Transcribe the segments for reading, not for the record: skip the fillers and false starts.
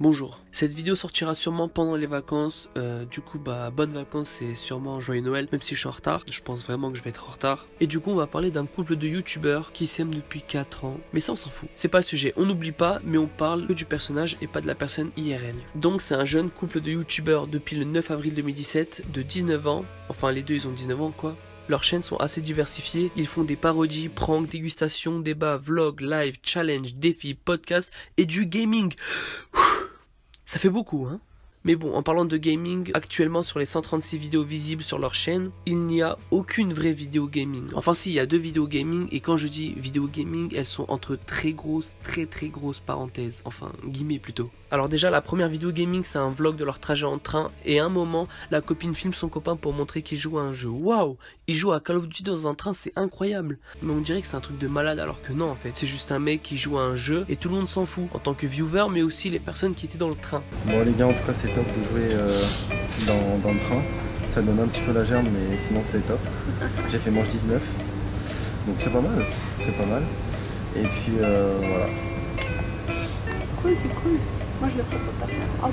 Bonjour, cette vidéo sortira sûrement pendant les vacances, du coup bonnes vacances et sûrement joyeux Noël, même si je suis en retard, je pense vraiment que je vais être en retard. Et du coup on va parler d'un couple de youtubeurs qui s'aiment depuis 4 ans, mais ça on s'en fout, c'est pas le sujet, on n'oublie pas, mais on parle que du personnage et pas de la personne IRL. Donc c'est un jeune couple de youtubeurs depuis le 9 avril 2017, de 19 ans, enfin les deux ils ont 19 ans quoi. Leurs chaînes sont assez diversifiées, ils font des parodies, pranks, dégustations, débats, vlogs, live, challenge, défis, podcasts et du gaming. Ça fait beaucoup, hein. Mais bon, en parlant de gaming, actuellement sur les 136 vidéos visibles sur leur chaîne, il n'y a aucune vraie vidéo gaming. Enfin si, il y a 2 vidéos gaming, et quand je dis vidéo gaming, elles sont entre très grosses parenthèses, enfin guillemets plutôt. Alors déjà, la première vidéo gaming, c'est un vlog de leur trajet en train, et à un moment, la copine filme son copain pour montrer qu'il joue à un jeu. Waouh, il joue à Call of Duty dans un train, c'est incroyable. Mais on dirait que c'est un truc de malade, alors que non en fait, c'est juste un mec qui joue à un jeu, et tout le monde s'en fout, en tant que viewer, mais aussi les personnes qui étaient dans le train. Bon les gars, en tout cas c'est top de jouer dans le train. Ça donne un petit peu la gerbe, mais sinon c'est top. J'ai fait manche 19, donc c'est pas mal, Et puis voilà. Cool, c'est cool. Moi je le ferai pas ça. Oh.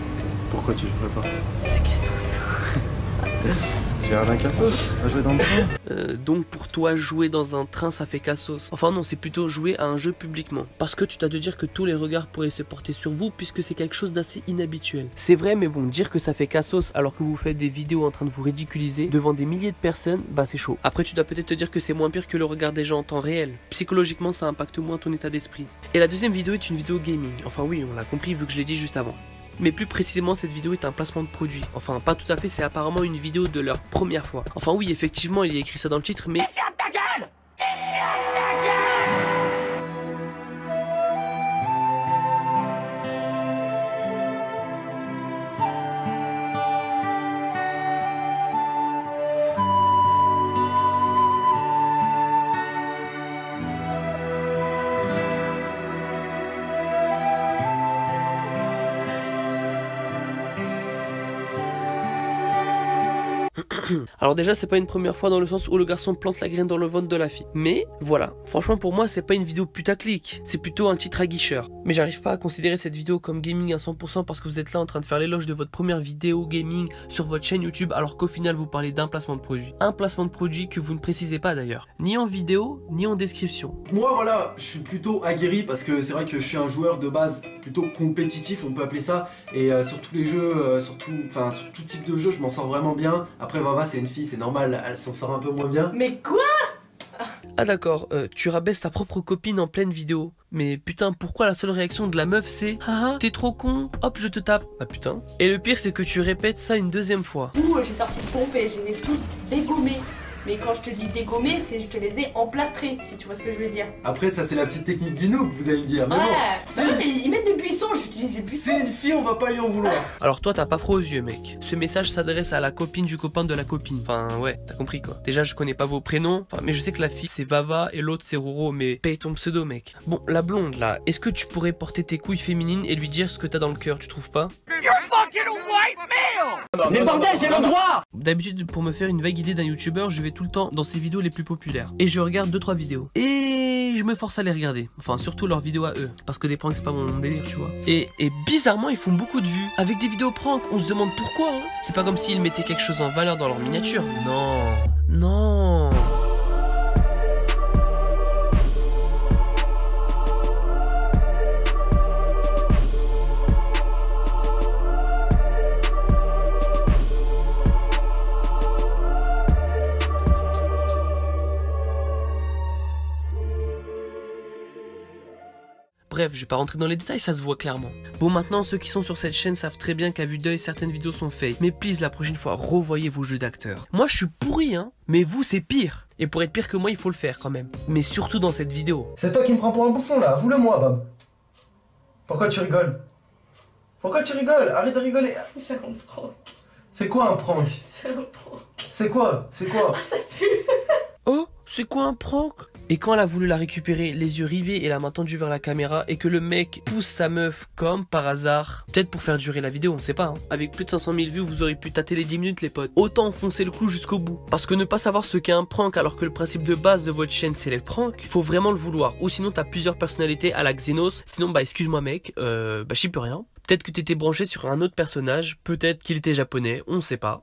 Pourquoi tu le ferais pas? Ça fait cassos. J'ai l'air d'un cassos à jouer dans le train. Donc pour toi, jouer dans un train, ça fait cassos. Enfin non, c'est plutôt jouer à un jeu publiquement. Parce que tu t'as de dire que tous les regards pourraient se porter sur vous, puisque c'est quelque chose d'assez inhabituel. C'est vrai, mais bon, dire que ça fait cassos alors que vous faites des vidéos en train de vous ridiculiser devant des milliers de personnes, bah c'est chaud. Après, tu dois peut-être te dire que c'est moins pire que le regard des gens en temps réel. Psychologiquement, ça impacte moins ton état d'esprit. Et la deuxième vidéo est une vidéo gaming. Enfin oui, on l'a compris vu que je l'ai dit juste avant. Mais plus précisément, cette vidéo est un placement de produit. Enfin, pas tout à fait, c'est apparemment une vidéo de leur première fois. Enfin oui, effectivement, il y a écrit ça dans le titre, mais... Alors déjà, c'est pas une première fois dans le sens où le garçon plante la graine dans le ventre de la fille. Mais voilà, franchement pour moi c'est pas une vidéo putaclic, c'est plutôt un titre aguicheur. Mais j'arrive pas à considérer cette vidéo comme gaming à 100% parce que vous êtes là en train de faire l'éloge de votre première vidéo gaming sur votre chaîne YouTube alors qu'au final vous parlez d'un placement de produit. Un placement de produit que vous ne précisez pas d'ailleurs, ni en vidéo, ni en description. Moi voilà, je suis plutôt aguerri parce que c'est vrai que je suis un joueur de base plutôt compétitif, on peut appeler ça. Et sur tous les jeux, sur tout type de jeu, je m'en sors vraiment bien. Après Vava c'est une fille, c'est normal, elle s'en sort un peu moins bien. Mais quoi? Ah d'accord, tu rabaisses ta propre copine en pleine vidéo. Mais putain, pourquoi la seule réaction de la meuf c'est « Haha, t'es trop con, hop je te tape ». Ah putain. Et le pire c'est que tu répètes ça une deuxième fois. J'ai sorti de pompe et je les ai tous dégommés. Mais quand je te dis dégommer, c'est je te les ai emplâtrés, si tu vois ce que je veux dire. Après ça c'est la petite technique du noob, vous allez me dire. Mais ouais, bon, c'est vrai, mais ils mettent des buissons, j'utilise des buissons. c'est une fille, on va pas lui en vouloir. Alors toi t'as pas froid aux yeux mec. Ce message s'adresse à la copine du copain de la copine. Enfin ouais, t'as compris quoi. Déjà je connais pas vos prénoms, mais je sais que la fille c'est Vava et l'autre c'est Roro, mais paye ton pseudo mec. Bon, la blonde là, est-ce que tu pourrais porter tes couilles féminines et lui dire ce que t'as dans le cœur, tu trouves pas? Mais bordel, j'ai le droit. D'habitude pour me faire une vague idée d'un youtubeur, je vais tout le temps dans ses vidéos les plus populaires. Et je regarde 2-3 vidéos. Et je me force à les regarder. Enfin surtout leurs vidéos à eux. Parce que des pranks c'est pas mon délire tu vois. Et bizarrement ils font beaucoup de vues. Avec des vidéos pranks, on se demande pourquoi hein. C'est pas comme s'ils mettaient quelque chose en valeur dans leur miniature. Non. Non. Bref, je vais pas rentrer dans les détails, ça se voit clairement. Bon, maintenant, ceux qui sont sur cette chaîne savent très bien qu'à vue d'œil, certaines vidéos sont fake. Mais please, la prochaine fois, revoyez vos jeux d'acteurs. Moi, je suis pourri, hein, mais vous, c'est pire. Et pour être pire que moi, il faut le faire quand même. Mais surtout dans cette vidéo. C'est toi qui me prends pour un bouffon, là, avoue-le-moi, Bob. Pourquoi tu rigoles? Pourquoi tu rigoles? Arrête de rigoler. C'est un prank. C'est quoi un prank? C'est un prank. C'est quoi? C'est quoi? Ah, ça pue. Oh, c'est quoi un prank? Et quand elle a voulu la récupérer, les yeux rivés et la main tendue vers la caméra, et que le mec pousse sa meuf comme par hasard, peut-être pour faire durer la vidéo, on sait pas, hein. Avec plus de 500 000 vues, vous aurez pu tâter les 10 minutes les potes. Autant enfoncer le clou jusqu'au bout. Parce que ne pas savoir ce qu'est un prank alors que le principe de base de votre chaîne c'est les pranks, faut vraiment le vouloir. Ou sinon t'as plusieurs personnalités à la Xenos, sinon bah excuse-moi mec, bah j'y peux rien. Peut-être que t'étais branché sur un autre personnage, peut-être qu'il était japonais, on ne sait pas.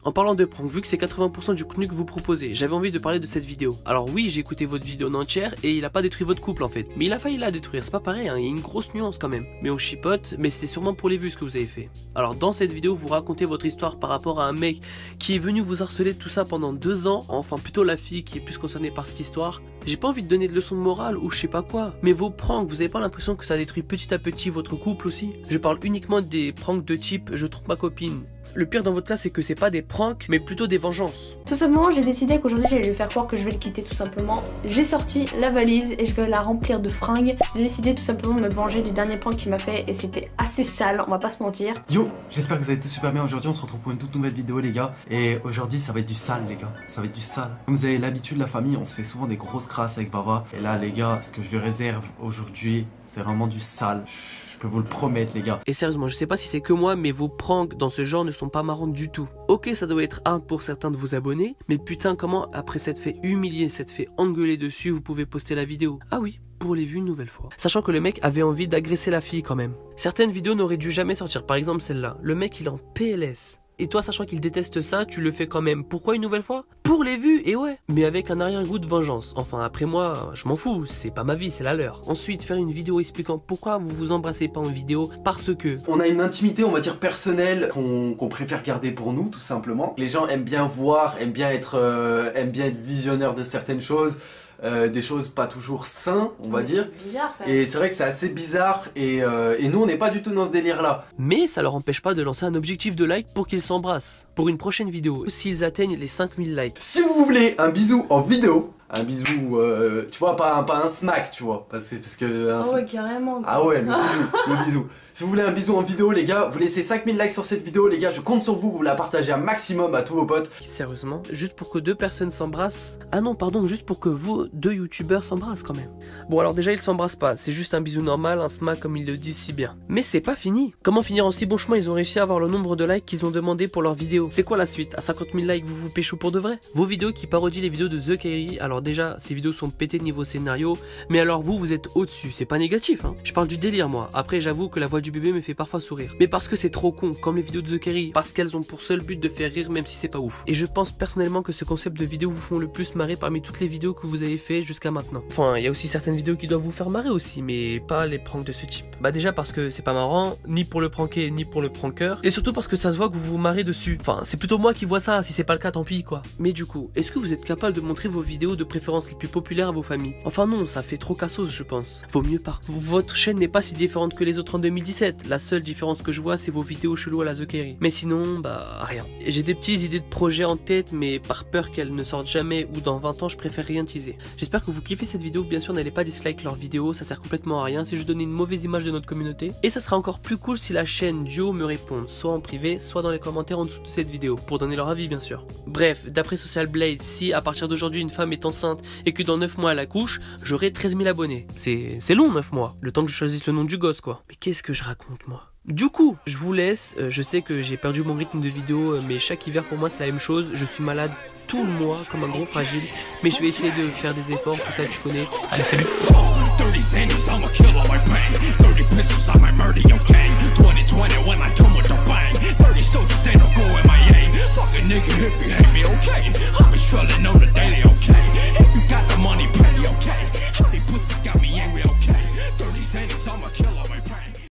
En parlant de prank, vu que c'est 80% du contenu que vous proposez, j'avais envie de parler de cette vidéo. Alors oui, j'ai écouté votre vidéo en entière et il a pas détruit votre couple en fait. Mais il a failli la détruire, c'est pas pareil, hein, il y a une grosse nuance quand même. Mais on chipote, mais c'était sûrement pour les vues ce que vous avez fait. Alors dans cette vidéo, vous racontez votre histoire par rapport à un mec qui est venu vous harceler tout ça pendant 2 ans. Enfin plutôt la fille qui est plus concernée par cette histoire. J'ai pas envie de donner de leçons de morale ou je sais pas quoi. Mais vos pranks, vous avez pas l'impression que ça détruit petit à petit votre couple aussi? Je parle uniquement des pranks de type je trompe ma copine. Le pire dans votre cas, c'est que c'est pas des pranks, mais plutôt des vengeances. Tout simplement, j'ai décidé qu'aujourd'hui, j'allais lui faire croire que je vais le quitter tout simplement. J'ai sorti la valise et je vais la remplir de fringues. J'ai décidé tout simplement de me venger du dernier prank qu'il m'a fait et c'était assez sale, on va pas se mentir. Yo, j'espère que vous allez tous super bien. Aujourd'hui, on se retrouve pour une toute nouvelle vidéo, les gars. Et aujourd'hui, ça va être du sale, les gars. Ça va être du sale. Comme vous avez l'habitude, la famille, on se fait souvent des grosses crasses avec Bava. Et là, les gars, ce que je lui réserve aujourd'hui, c'est vraiment du sale. Je peux vous le promettre, les gars. Et sérieusement, je sais pas si c'est que moi, mais vos pranks dans ce genre ne sont pas marrantes du tout. Ok, ça doit être hard pour certains de vous abonner, mais putain, comment après s'être fait humilier, s'être fait engueuler dessus, vous pouvez poster la vidéo? Ah oui, pour les vues une nouvelle fois. Sachant que le mec avait envie d'agresser la fille quand même. Certaines vidéos n'auraient dû jamais sortir, par exemple celle-là. Le mec il est en PLS. Et toi, sachant qu'il déteste ça, tu le fais quand même. Pourquoi une nouvelle fois? Pour les vues, et ouais. Mais avec un arrière-goût de vengeance. Enfin, après moi, je m'en fous. C'est pas ma vie, c'est la leur. Ensuite, faire une vidéo expliquant pourquoi vous vous embrassez pas en vidéo. Parce que... on a une intimité, on va dire, personnelle qu'on préfère garder pour nous, tout simplement. Les gens aiment bien voir, aiment bien être visionneurs de certaines choses. Des choses pas toujours sains, on va dire. C'est bizarre quand même. Et c'est vrai que c'est assez bizarre et nous on n'est pas du tout dans ce délire là. Mais ça leur empêche pas de lancer un objectif de like pour qu'ils s'embrassent. Pour une prochaine vidéo, s'ils atteignent les 5000 likes. Si vous voulez un bisou en vidéo, un bisou, tu vois, pas un smack, tu vois, parce que Ah ouais, carrément. ah ouais, le bisou. Si vous voulez un bisou en vidéo, les gars, vous laissez 5000 likes sur cette vidéo, les gars, je compte sur vous, vous la partagez un maximum à tous vos potes. Sérieusement, juste pour que 2 personnes s'embrassent. Ah non, pardon, juste pour que vous, 2 youtubeurs s'embrassent quand même. Bon alors déjà ils s'embrassent pas, c'est juste un bisou normal, un smack comme ils le disent si bien. Mais c'est pas fini. Comment finir en si bon chemin? Ils ont réussi à avoir le nombre de likes qu'ils ont demandé pour leur vidéo. C'est quoi la suite? À 50 000 likes, vous vous pécho pour de vrai? Vos vidéos qui parodient les vidéos de The Kairi, alors déjà ces vidéos sont pétées niveau scénario, mais alors vous êtes au-dessus, c'est pas négatif hein. Je parle du délire moi. Après j'avoue que la voix du bébé me fait parfois sourire. Mais parce que c'est trop con, comme les vidéos de The Kairi, parce qu'elles ont pour seul but de faire rire même si c'est pas ouf. Et je pense personnellement que ce concept de vidéo vous font le plus marrer parmi toutes les vidéos que vous avez fait jusqu'à maintenant. Enfin, il y a aussi certaines vidéos qui doivent vous faire marrer aussi, mais pas les pranks de ce type. Bah déjà parce que c'est pas marrant, ni pour le pranker, ni pour le pranker, et surtout parce que ça se voit que vous vous marrez dessus. Enfin, c'est plutôt moi qui vois ça, si c'est pas le cas tant pis quoi. Mais du coup, est-ce que vous êtes capable de montrer vos vidéos de préférence les plus populaires à vos familles? Enfin non, ça fait trop cassos je pense. Vaut mieux pas. Votre chaîne n'est pas si différente que les autres en 2017. La seule différence que je vois c'est vos vidéos cheloues à la The Kairi. Mais sinon, bah rien. J'ai des petites idées de projets en tête, mais par peur qu'elles ne sortent jamais ou dans 20 ans, je préfère rien teaser. J'espère que vous kiffez cette vidéo, bien sûr n'allez pas dislike leur vidéo, ça sert complètement à rien, c'est juste donner une mauvaise image de notre communauté. Et ça sera encore plus cool si la chaîne Duo me répond, soit en privé, soit dans les commentaires en dessous de cette vidéo, pour donner leur avis bien sûr. Bref, d'après Social Blade, si à partir d'aujourd'hui une femme est enceinte et que dans 9 mois elle accouche, j'aurai 13 000 abonnés. C'est long 9 mois, le temps que je choisisse le nom du gosse quoi. Mais qu'est-ce que je raconte moi? Du coup, je vous laisse, je sais que j'ai perdu mon rythme de vidéo, mais chaque hiver pour moi c'est la même chose, je suis malade tout le mois comme un gros fragile, mais je vais essayer de faire des efforts, tout ça tu connais. Allez salut.